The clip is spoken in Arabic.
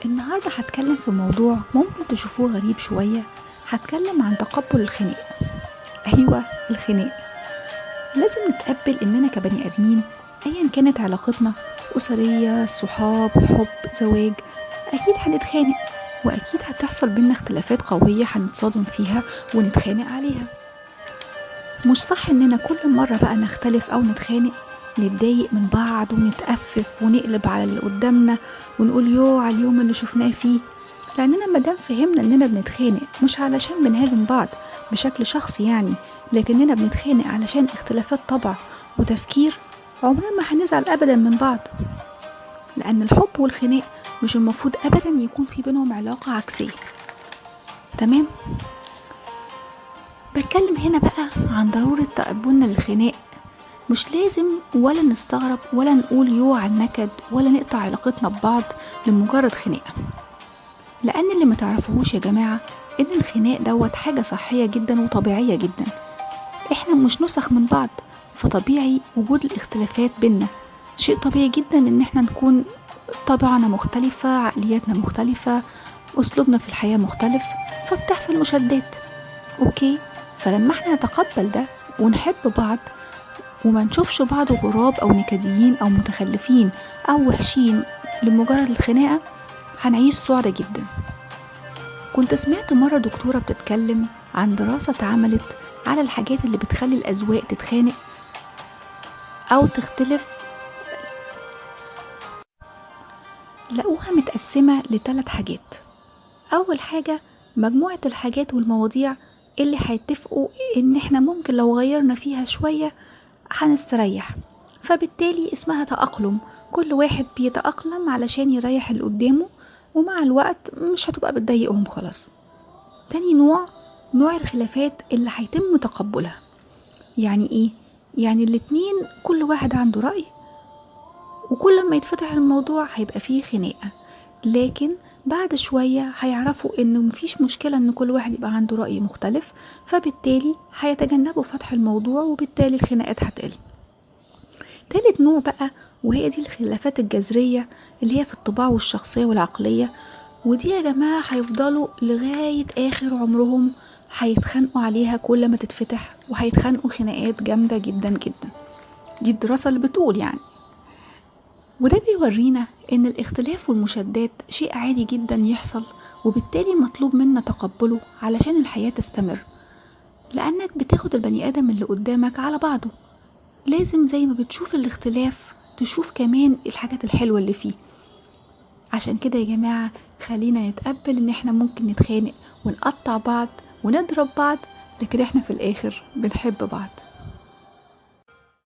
النهاردة هتكلم في موضوع ممكن تشوفوه غريب شوية. هتكلم عن تقبل الخناق. أيوة، الخناق. لازم نتقبل إننا كبني آدمين أيا كانت علاقتنا، أسرية، صحاب، حب، زواج، أكيد هنتخانق، وأكيد هتحصل بينا اختلافات قوية هنتصادم فيها ونتخانق عليها. مش صح إننا كل مرة بقى نختلف أو نتخانق نتضايق من بعض ونتأفف ونقلب على اللي قدامنا ونقول يو على اليوم اللي شفناه فيه. لأننا مادام فهمنا إننا بنتخانق مش علشان بنهاجم بعض بشكل شخصي يعني، لكننا بنتخانق علشان اختلافات طبع وتفكير، عمرنا ما هنزعل أبدا من بعض. لأن الحب والخناق مش المفروض أبدا يكون في بينهم علاقة عكسية. تمام؟ بتكلم هنا بقى عن ضرورة تقبلنا للخناق. مش لازم ولا نستغرب ولا نقول يو على النكد ولا نقطع علاقتنا ببعض لمجرد خناقة. لأن اللي متعرفوهوش يا جماعة إن الخناق دوت حاجة صحية جدا وطبيعية جدا. إحنا مش نسخ من بعض، فطبيعي وجود الاختلافات بينا. شيء طبيعي جدا إن إحنا نكون طبعنا مختلفة، عقلياتنا مختلفة، أسلوبنا في الحياة مختلف، فبتحصل مشادات. أوكي، فلما إحنا نتقبل ده ونحب بعض وما نشوفش بعض غراب أو نكديين أو متخلفين أو وحشين لمجرد الخناقة، هنعيش سعدة جدا. كنت سمعت مرة دكتورة بتتكلم عن دراسة اتعملت على الحاجات اللي بتخلي الأذواق تتخانق أو تختلف. لقوها متقسمة ل3 حاجات. أول حاجة مجموعة الحاجات والمواضيع اللي هيتفقوا إن إحنا ممكن لو غيرنا فيها شوية هنستريح، فبالتالي اسمها تأقلم. كل واحد بيتأقلم علشان يريح اللي قدامه، ومع الوقت مش هتبقى بتضايقهم خلاص. تاني نوع الخلافات اللي هيتم تقبلها. يعني ايه؟ يعني الاتنين كل واحد عنده رأي، وكل ما يتفتح الموضوع هيبقى فيه خناقة، لكن بعد شوية هيعرفوا انه مفيش مشكلة ان كل واحد يبقى عنده رأي مختلف، فبالتالي هيتجنبوا فتح الموضوع وبالتالي الخناقات هتقل. تالت نوع بقى وهي دي الخلافات الجذرية اللي هي في الطباع والشخصية والعقلية، ودي يا جماعة هيفضلوا لغاية آخر عمرهم هيتخانقوا عليها كل ما تتفتح، وهيتخانقوا خناقات جامدة جدا جدا. دي الدراسة اللي بتقول يعني. وده بيورينا ان الاختلاف والمشادات شيء عادي جدا يحصل، وبالتالي مطلوب منا تقبله علشان الحياة تستمر. لأنك بتاخد البني آدم اللي قدامك على بعضه، لازم زي ما بتشوف الاختلاف تشوف كمان الحاجات الحلوة اللي فيه. عشان كده يا جماعة خلينا نتقبل ان احنا ممكن نتخانق ونقطع بعض ونضرب بعض، لكن احنا في الاخر بنحب بعض.